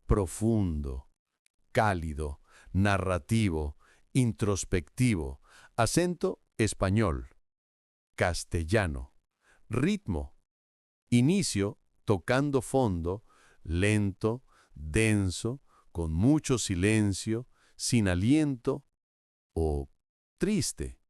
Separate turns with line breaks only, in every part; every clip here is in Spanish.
profundo, cálido, narrativo, introspectivo, acento español, castellano, ritmo, inicio tocando fondo, lento, denso, con mucho silencio, sin aliento o triste,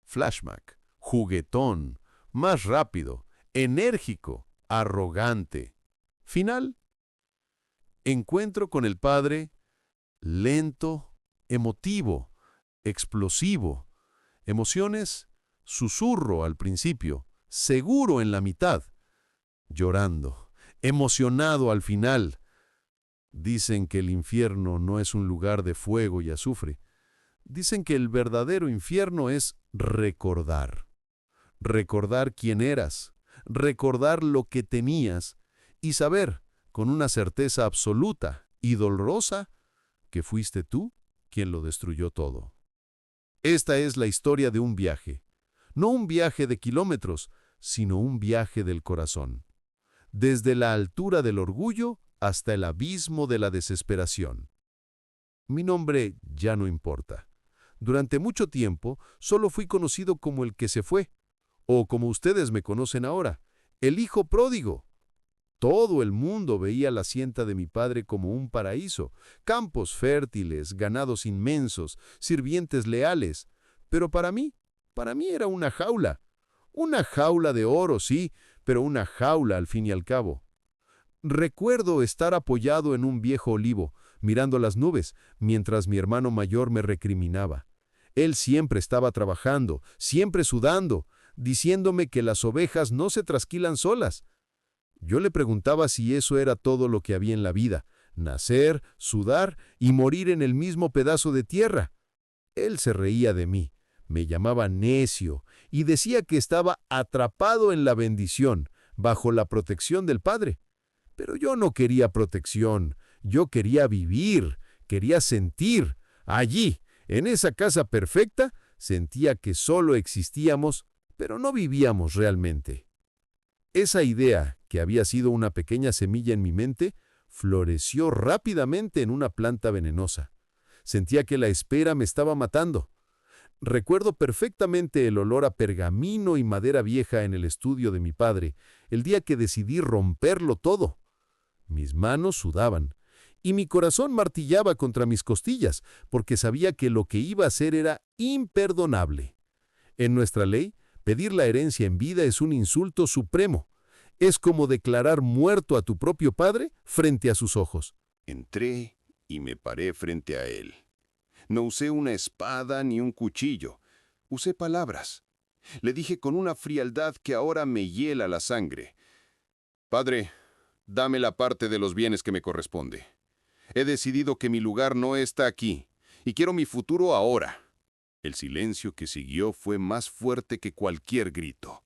flashback, juguetón, más rápido, enérgico, arrogante. Final, encuentro con el padre lento, emotivo, explosivo. Emociones, susurro al principio, seguro en la mitad, llorando, emocionado al final. Dicen que el infierno no es un lugar de fuego y azufre. Dicen que el verdadero infierno es recordar. Recordar quién eras, recordar lo que tenías y saber, con una certeza absoluta y dolorosa, que fuiste tú quien lo destruyó todo. Esta es la historia de un viaje. No un viaje de kilómetros, sino un viaje del corazón. Desde la altura del orgullo hasta el abismo de la desesperación. Mi nombre ya no importa. Durante mucho tiempo solo fui conocido como el que se fue, o como ustedes me conocen ahora, el hijo pródigo. Todo el mundo veía la hacienda de mi padre como un paraíso, campos fértiles, ganados inmensos, sirvientes leales. Pero para mí era una jaula de oro, sí, pero una jaula al fin y al cabo. Recuerdo estar apoyado en un viejo olivo, mirando las nubes, mientras mi hermano mayor me recriminaba. Él siempre estaba trabajando, siempre sudando, diciéndome que las ovejas no se trasquilan solas. Yo le preguntaba si eso era todo lo que había en la vida, nacer, sudar y morir en el mismo pedazo de tierra. Él se reía de mí, me llamaba necio y decía que estaba atrapado en la bendición, bajo la protección del Padre. Pero yo no quería protección, yo quería vivir, quería sentir. Allí, en esa casa perfecta, sentía que solo existíamos, pero no vivíamos realmente. Esa idea, que había sido una pequeña semilla en mi mente, floreció rápidamente en una planta venenosa. Sentía que la espera me estaba matando. Recuerdo perfectamente el olor a pergamino y madera vieja en el estudio de mi padre, el día que decidí romperlo todo. Mis manos sudaban, y mi corazón martillaba contra mis costillas, porque sabía que lo que iba a hacer era imperdonable. En nuestra ley, pedir la herencia en vida es un insulto supremo. Es como declarar muerto a tu propio padre frente a sus ojos.
Entré y me paré frente a él. No usé una espada ni un cuchillo. Usé palabras. Le dije con una frialdad que ahora me hiela la sangre. Padre, dame la parte de los bienes que me corresponde. He decidido que mi lugar no está aquí, y quiero mi futuro ahora. El silencio que siguió fue más fuerte que cualquier grito.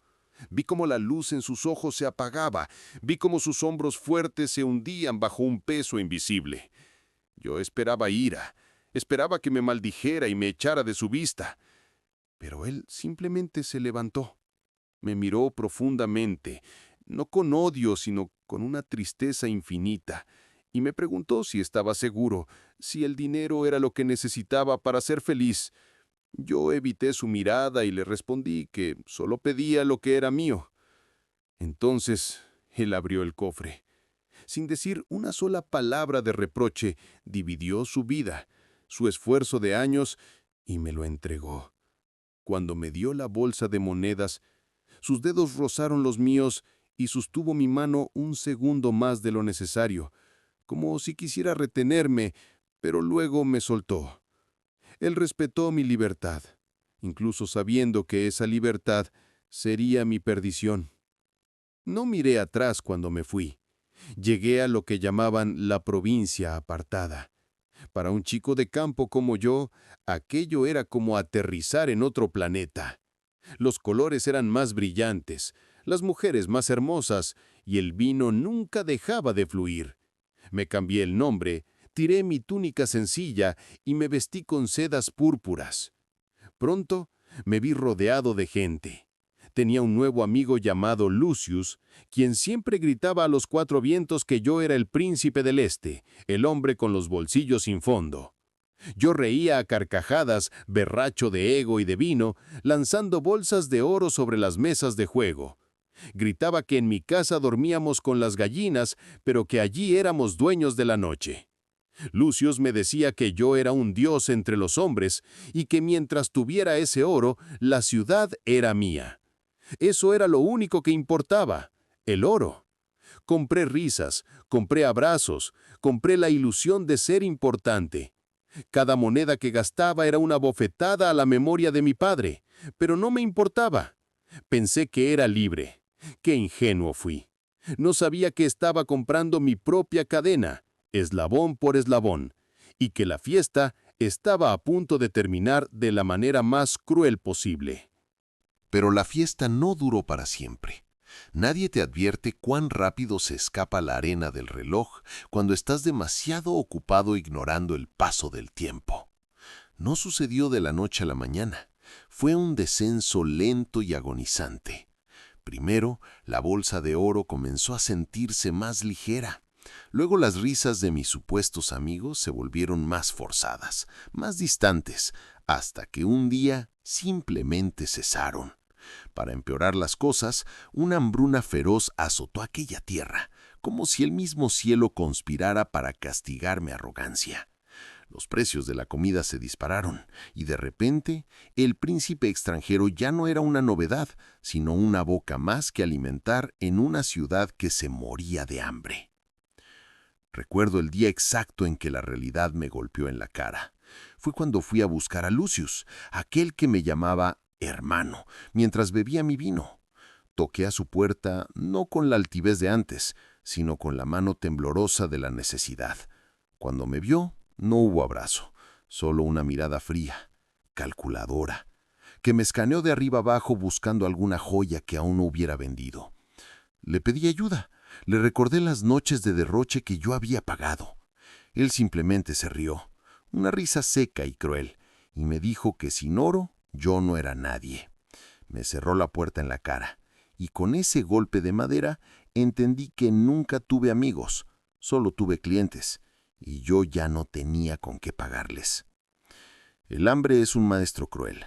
Vi cómo la luz en sus ojos se apagaba, vi cómo sus hombros fuertes se hundían bajo un peso invisible. Yo esperaba ira, esperaba que me maldijera y me echara de su vista. Pero él simplemente se levantó. Me miró profundamente, no con odio, sino con una tristeza infinita, y me preguntó si estaba seguro, si el dinero era lo que necesitaba para ser feliz. Yo evité su mirada y le respondí que solo pedía lo que era mío. Entonces él abrió el cofre. Sin decir una sola palabra de reproche, dividió su vida, su esfuerzo de años, y me lo entregó. Cuando me dio la bolsa de monedas, sus dedos rozaron los míos y sostuvo mi mano un segundo más de lo necesario, como si quisiera retenerme, pero luego me soltó. Él respetó mi libertad, incluso sabiendo que esa libertad sería mi perdición. No miré atrás cuando me fui. Llegué a lo que llamaban la provincia apartada. Para un chico de campo como yo, aquello era como aterrizar en otro planeta. Los colores eran más brillantes, las mujeres más hermosas, y el vino nunca dejaba de fluir. Me cambié el nombre, tiré mi túnica sencilla y me vestí con sedas púrpuras. Pronto me vi rodeado de gente. tenía un nuevo amigo llamado Lucius, quien siempre gritaba a los cuatro vientos que yo era el príncipe del este, el hombre con los bolsillos sin fondo. Yo reía a carcajadas, berracho de ego y de vino, lanzando bolsas de oro sobre las mesas de juego. Gritaba que en mi casa dormíamos con las gallinas, pero que allí éramos dueños de la noche. Lucius me decía que yo era un dios entre los hombres y que mientras tuviera ese oro, la ciudad era mía. Eso era lo único que importaba, el oro. Compré risas, compré abrazos, compré la ilusión de ser importante. Cada moneda que gastaba era una bofetada a la memoria de mi padre, pero no me importaba. Pensé que era libre. Qué ingenuo fui. No sabía que estaba comprando mi propia cadena, eslabón por eslabón, y que la fiesta estaba a punto de terminar de la manera más cruel posible.
Pero la fiesta no duró para siempre. Nadie te advierte cuán rápido se escapa la arena del reloj cuando estás demasiado ocupado ignorando el paso del tiempo. No sucedió de la noche a la mañana. Fue un descenso lento y agonizante. Primero, la bolsa de oro comenzó a sentirse más ligera. Luego las risas de mis supuestos amigos se volvieron más forzadas, más distantes, hasta que un día simplemente cesaron. Para empeorar las cosas, una hambruna feroz azotó aquella tierra, como si el mismo cielo conspirara para castigar mi arrogancia. Los precios de la comida se dispararon, y de repente, el príncipe extranjero ya no era una novedad, sino una boca más que alimentar en una ciudad que se moría de hambre. Recuerdo el día exacto en que la realidad me golpeó en la cara. Fue cuando fui a buscar a Lucius, aquel que me llamaba hermano, mientras bebía mi vino. Toqué a su puerta no con la altivez de antes, sino con la mano temblorosa de la necesidad. Cuando me vio, no hubo abrazo, solo una mirada fría, calculadora, que me escaneó de arriba abajo buscando alguna joya que aún no hubiera vendido. Le pedí ayuda, le recordé las noches de derroche que yo había pagado. Él simplemente se rió, una risa seca y cruel, y me dijo que sin oro yo no era nadie. Me cerró la puerta en la cara, y con ese golpe de madera entendí que nunca tuve amigos, solo tuve clientes, y yo ya no tenía con qué pagarles. El hambre es un maestro cruel.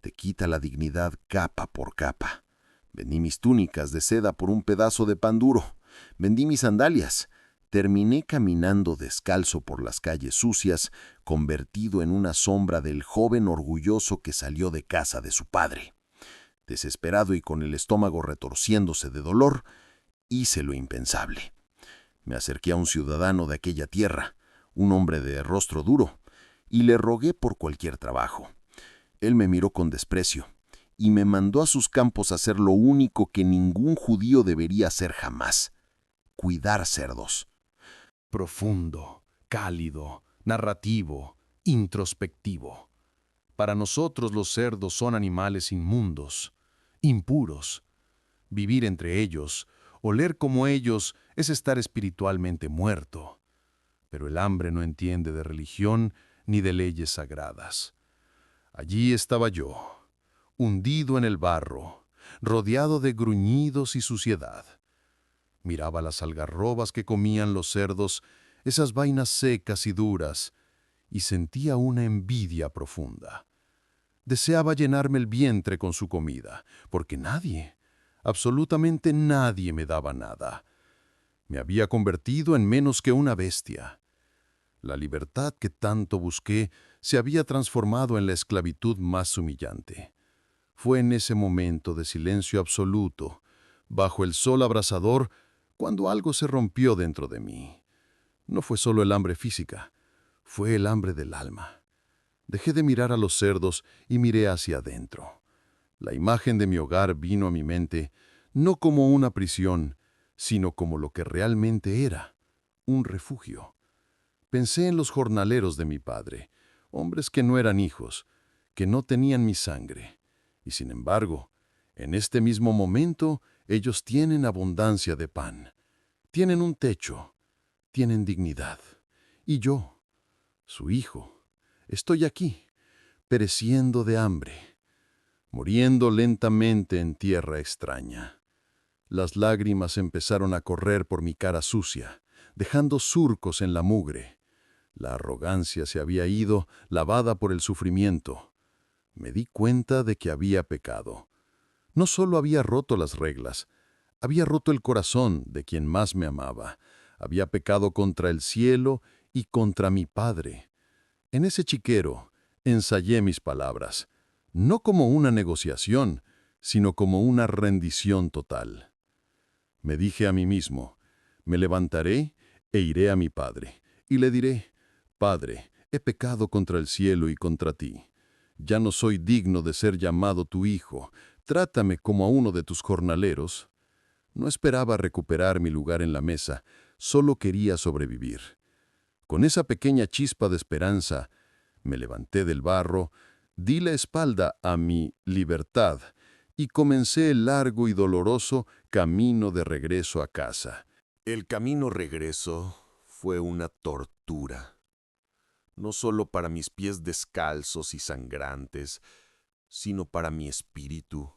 Te quita la dignidad capa por capa. Vendí mis túnicas de seda por un pedazo de pan duro. Vendí mis sandalias. Terminé caminando descalzo por las calles sucias, convertido en una sombra del joven orgulloso que salió de casa de su padre. Desesperado y con el estómago retorciéndose de dolor, hice lo impensable. Me acerqué a un ciudadano de aquella tierra, un hombre de rostro duro, y le rogué por cualquier trabajo. Él me miró con desprecio y me mandó a sus campos a hacer lo único que ningún judío debería hacer jamás: cuidar cerdos.
Profundo, cálido, narrativo, introspectivo. Para nosotros los cerdos son animales inmundos, impuros. Vivir entre ellos, oler como ellos, es estar espiritualmente muerto. Pero el hambre no entiende de religión ni de leyes sagradas. Allí estaba yo, hundido en el barro, rodeado de gruñidos y suciedad. Miraba las algarrobas que comían los cerdos, esas vainas secas y duras, y sentía una envidia profunda. Deseaba llenarme el vientre con su comida, porque nadie, absolutamente nadie me daba nada. Me había convertido en menos que una bestia. La libertad que tanto busqué se había transformado en la esclavitud más humillante. Fue en ese momento de silencio absoluto, bajo el sol abrasador, cuando algo se rompió dentro de mí. No fue solo el hambre física, fue el hambre del alma. Dejé de mirar a los cerdos y miré hacia adentro. La imagen de mi hogar vino a mi mente no como una prisión, sino como lo que realmente era, un refugio. Pensé en los jornaleros de mi padre, hombres que no eran hijos, que no tenían mi sangre. Y sin embargo, en este mismo momento, ellos tienen abundancia de pan, tienen un techo, tienen dignidad. Y yo, su hijo, estoy aquí, pereciendo de hambre. muriendo lentamente en tierra extraña. Las lágrimas empezaron a correr por mi cara sucia, dejando surcos en la mugre. La arrogancia se había ido, lavada por el sufrimiento. Me di cuenta de que había pecado. No solo había roto las reglas, había roto el corazón de quien más me amaba. Había pecado contra el cielo y contra mi padre. En ese chiquero ensayé mis palabras, no como una negociación, sino como una rendición total. Me dije a mí mismo, me levantaré e iré a mi padre, y le diré, Padre, he pecado contra el cielo y contra ti. Ya no soy digno de ser llamado tu hijo, trátame como a uno de tus jornaleros. No esperaba recuperar mi lugar en la mesa, solo quería sobrevivir. Con esa pequeña chispa de esperanza, me levanté del barro, di la espalda a mi libertad y comencé el largo y doloroso camino de regreso a casa.
El camino regreso fue una tortura, no solo para mis pies descalzos y sangrantes, sino para mi espíritu.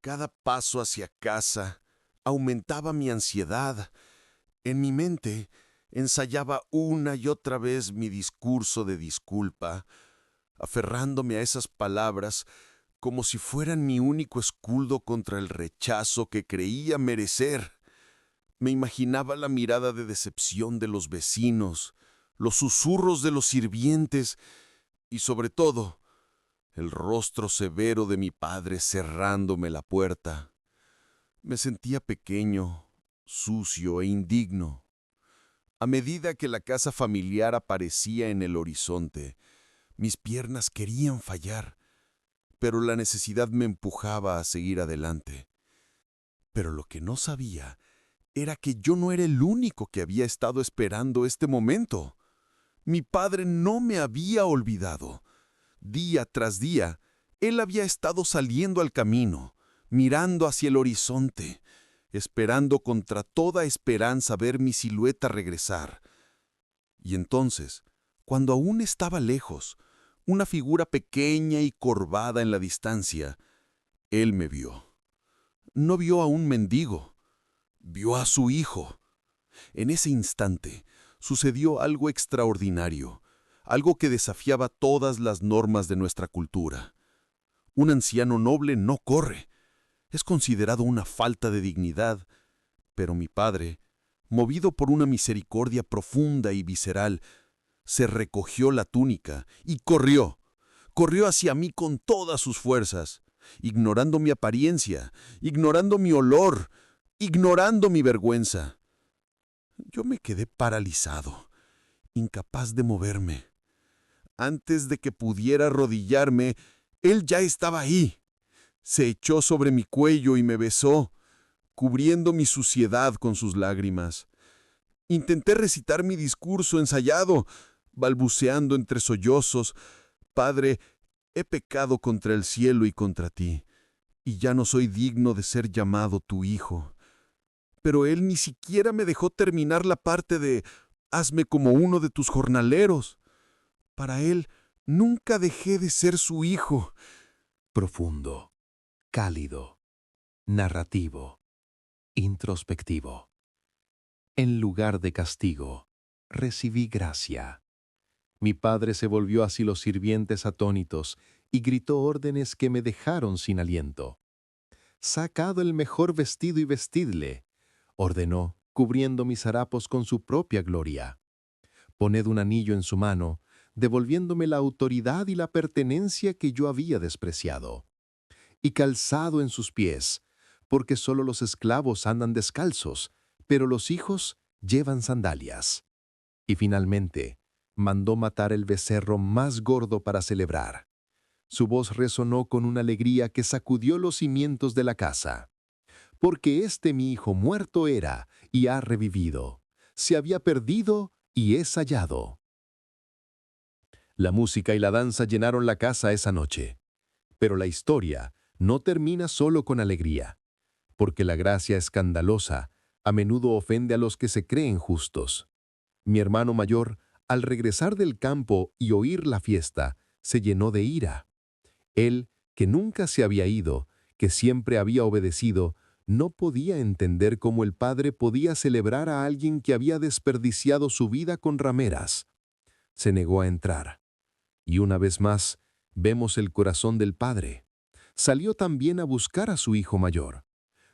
Cada paso hacia casa aumentaba mi ansiedad. En mi mente ensayaba una y otra vez mi discurso de disculpa, aferrándome a esas palabras como si fueran mi único escudo contra el rechazo que creía merecer. Me imaginaba la mirada de decepción de los vecinos, los susurros de los sirvientes y, sobre todo, el rostro severo de mi padre cerrándome la puerta. Me sentía pequeño, sucio e indigno. A medida que la casa familiar aparecía en el horizonte, mis piernas querían fallar, pero la necesidad me empujaba a seguir adelante. Pero lo que no sabía era que yo no era el único que había estado esperando este momento. Mi padre no me había olvidado. Día tras día, él había estado saliendo al camino, mirando hacia el horizonte, esperando contra toda esperanza ver mi silueta regresar. Y entonces, cuando aún estaba lejos, una figura pequeña y corvada en la distancia, él me vio. No vio a un mendigo, vio a su hijo. En ese instante sucedió algo extraordinario, algo que desafiaba todas las normas de nuestra cultura. Un anciano noble no corre. Es considerado una falta de dignidad, pero mi padre, movido por una misericordia profunda y visceral, se recogió la túnica y corrió. Corrió hacia mí con todas sus fuerzas, ignorando mi apariencia, ignorando mi olor, ignorando mi vergüenza. Yo me quedé paralizado, incapaz de moverme. Antes de que pudiera arrodillarme, él ya estaba ahí. Se echó sobre mi cuello y me besó, cubriendo mi suciedad con sus lágrimas. Intenté recitar mi discurso ensayado, balbuceando entre sollozos, Padre, he pecado contra el cielo y contra ti, y ya no soy digno de ser llamado tu hijo. Pero él ni siquiera me dejó terminar la parte de hazme como uno de tus jornaleros. Para él, nunca dejé de ser su hijo.
Profundo, cálido, narrativo, introspectivo. En lugar de castigo, recibí gracia. Mi padre se volvió hacia los sirvientes atónitos y gritó órdenes que me dejaron sin aliento. «Sacad el mejor vestido y vestidle», ordenó, cubriendo mis harapos con su propia gloria. «Poned un anillo en su mano, devolviéndome la autoridad y la pertenencia que yo había despreciado. Y calzado en sus pies, porque solo los esclavos andan descalzos, pero los hijos llevan sandalias». Y finalmente, mandó matar el becerro más gordo para celebrar. Su voz resonó con una alegría que sacudió los cimientos de la casa. Porque este mi hijo muerto era y ha revivido. Se había perdido y es hallado. La música y la danza llenaron la casa esa noche. Pero la historia no termina solo con alegría. Porque la gracia escandalosa a menudo ofende a los que se creen justos. Mi hermano mayor, al regresar del campo y oír la fiesta, se llenó de ira. Él, que nunca se había ido, que siempre había obedecido, no podía entender cómo el padre podía celebrar a alguien que había desperdiciado su vida con rameras. Se negó a entrar. Y una vez más, vemos el corazón del padre. Salió también a buscar a su hijo mayor,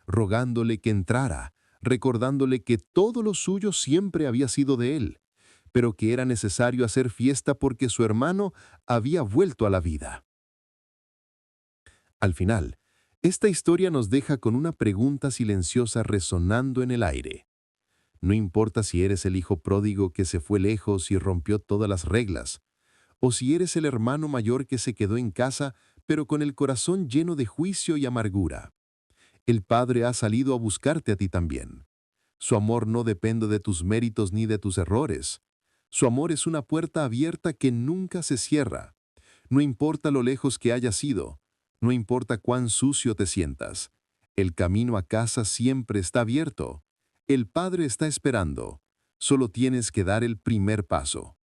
rogándole que entrara, recordándole que todo lo suyo siempre había sido de él, pero que era necesario hacer fiesta porque su hermano había vuelto a la vida. Al final, esta historia nos deja con una pregunta silenciosa resonando en el aire. No importa si eres el hijo pródigo que se fue lejos y rompió todas las reglas, o si eres el hermano mayor que se quedó en casa pero con el corazón lleno de juicio y amargura. El Padre ha salido a buscarte a ti también. Su amor no depende de tus méritos ni de tus errores. Su amor es una puerta abierta que nunca se cierra. No importa lo lejos que hayas ido, no importa cuán sucio te sientas. El camino a casa siempre está abierto. El Padre está esperando. Solo tienes que dar el primer paso.